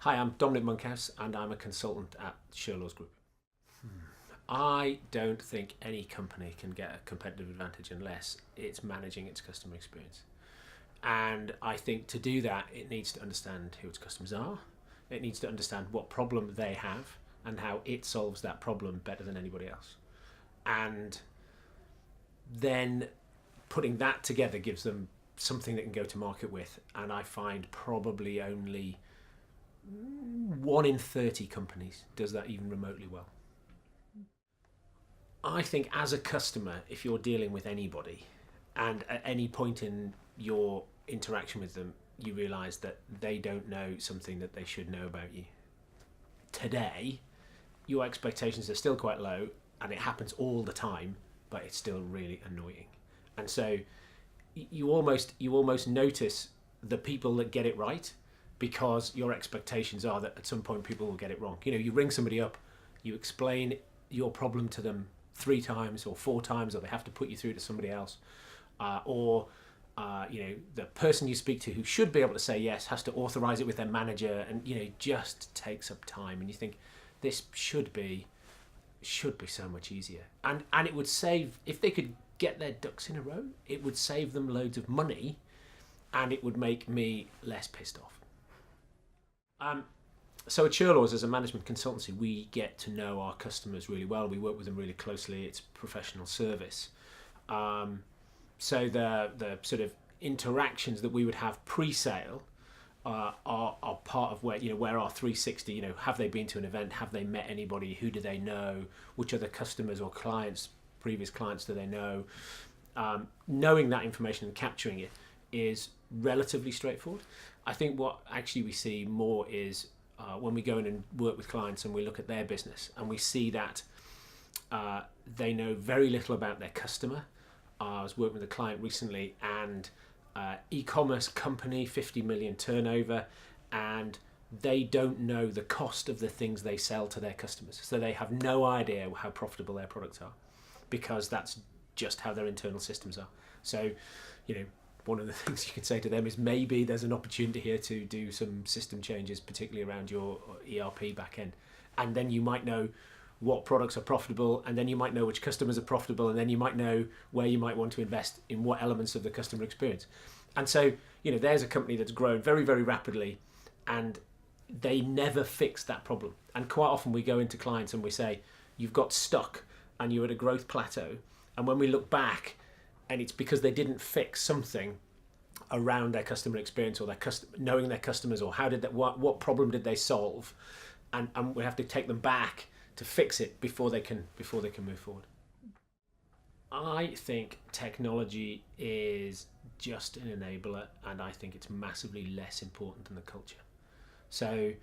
Hi, I'm Dominic Monkhouse and I'm a consultant at Sherlaws Group. I don't think any company can get a competitive advantage unless it's managing its customer experience. And I think to do that, it needs to understand who its customers are. It needs to understand what problem they have and how it solves that problem better than anybody else. And then putting that together gives them something they can go to market with. And I find probably only 1 in 30 companies does that even remotely well. I think as a customer, if you're dealing with anybody and at any point in your interaction with them, you realise that they don't know something that they should know about you. Today, your expectations are still quite low and it happens all the time, but it's still really annoying. And so you almost notice the people that get it right because your expectations are that at some point people will get it wrong. You know, you ring somebody up, you explain your problem to them 3 times or 4 times, or they have to put you through to somebody else, the person you speak to who should be able to say yes has to authorize it with their manager, and just takes up time. And you think this should be so much easier, and it would save, if they could get their ducks in a row, it would save them loads of money, and it would make me less pissed off. So at Sherlaws, as a management consultancy, we get to know our customers really well. We work with them really closely. It's professional service. So the sort of interactions that we would have pre-sale are part of where our 360, have they been to an event? Have they met anybody? Who do they know? Which other customers or clients, previous clients, do they know? Knowing that information and capturing it is relatively straightforward. I think what actually we see more is when we go in and work with clients and we look at their business and we see that they know very little about their customer. I was working with a client recently, and e-commerce company, 50 million turnover, and they don't know the cost of the things they sell to their customers. So they have no idea how profitable their products are, because that's just how their internal systems are. So, one of the things you can say to them is maybe there's an opportunity here to do some system changes, particularly around your ERP backend. And then you might know what products are profitable, and then you might know which customers are profitable, and then you might know where you might want to invest in what elements of the customer experience. And so, there's a company that's grown very, very rapidly, and they never fix that problem. And quite often we go into clients and we say, you've got stuck and you're at a growth plateau. And when we look back, and it's because they didn't fix something around their customer experience, or knowing their customers, or what problem did they solve, and we have to take them back to fix it before they can move forward. I think technology is just an enabler, and I think it's massively less important than the culture. So,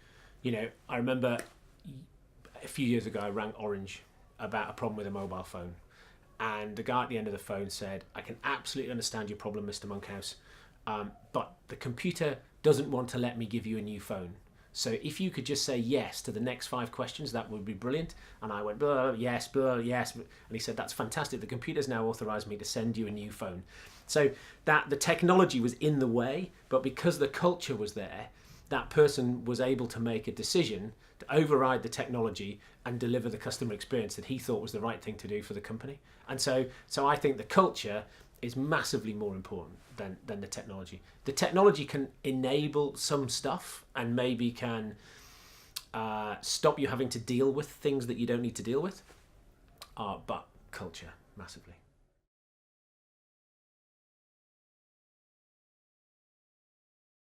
I remember a few years ago I rang Orange about a problem with a mobile phone. And the guy at the end of the phone said, I can absolutely understand your problem, Mr. Monkhouse, but the computer doesn't want to let me give you a new phone. So if you could just say yes to the next 5 questions, that would be brilliant. And I went, yes. And he said, that's fantastic. The computer's now authorized me to send you a new phone. So that the technology was in the way, but because the culture was there, that person was able to make a decision to override the technology and deliver the customer experience that he thought was the right thing to do for the company. And so I think the culture is massively more important than the technology. The technology can enable some stuff and maybe can stop you having to deal with things that you don't need to deal with, but culture, massively.